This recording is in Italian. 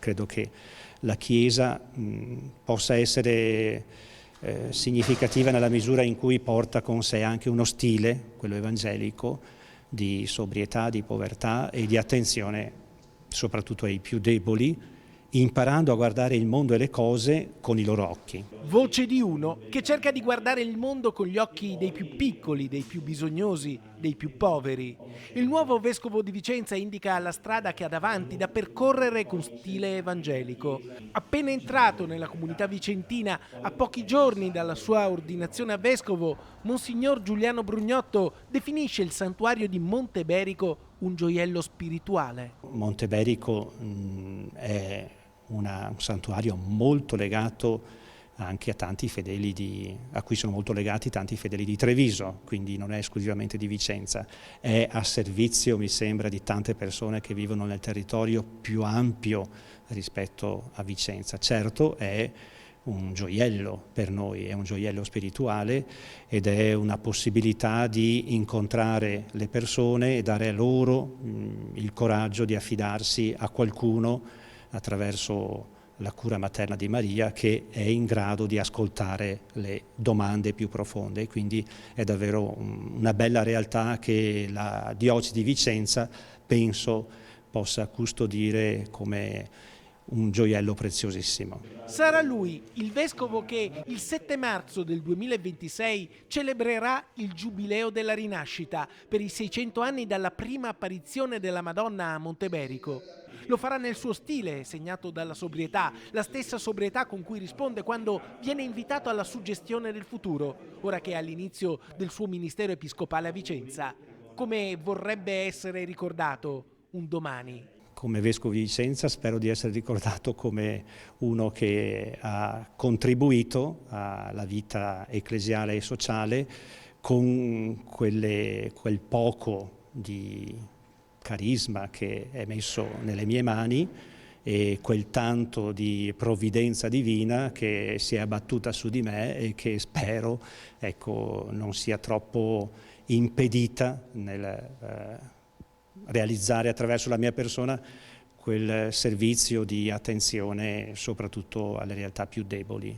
Credo che la Chiesa possa essere significativa nella misura in cui porta con sé anche uno stile, quello evangelico, di sobrietà, di povertà e di attenzione soprattutto ai più deboli, imparando a guardare il mondo e le cose con i loro occhi. Voce di uno che cerca di guardare il mondo con gli occhi dei più piccoli, dei più bisognosi, dei più poveri. Il nuovo vescovo di Vicenza indica la strada che ha davanti da percorrere con stile evangelico. Appena entrato nella comunità vicentina, a pochi giorni dalla sua ordinazione a vescovo, Monsignor Giuliano Brugnotto definisce il santuario di Monteberico un gioiello spirituale. Monteberico è un santuario molto legato anche a tanti fedeli a cui sono molto legati tanti fedeli di Treviso, quindi non è esclusivamente di Vicenza, è a servizio, mi sembra, di tante persone che vivono nel territorio più ampio rispetto a Vicenza. Certo è un gioiello per noi, è un gioiello spirituale ed è una possibilità di incontrare le persone e dare a loro il coraggio di affidarsi a qualcuno attraverso la cura materna di Maria, che è in grado di ascoltare le domande più profonde. Quindi è davvero una bella realtà che la diocesi di Vicenza penso possa custodire come un gioiello preziosissimo. Sarà lui, il vescovo, che il 7 marzo del 2026 celebrerà il Giubileo della Rinascita per i 600 anni dalla prima apparizione della Madonna a Monteberico. Lo farà nel suo stile, segnato dalla sobrietà, la stessa sobrietà con cui risponde quando viene invitato alla suggestione del futuro, ora che è all'inizio del suo ministero episcopale a Vicenza. Come vorrebbe essere ricordato un domani. Come vescovo di Vicenza spero di essere ricordato come uno che ha contribuito alla vita ecclesiale e sociale con quel poco di carisma che è messo nelle mie mani e quel tanto di provvidenza divina che si è abbattuta su di me e che spero, ecco, non sia troppo impedita nel realizzare attraverso la mia persona quel servizio di attenzione soprattutto alle realtà più deboli.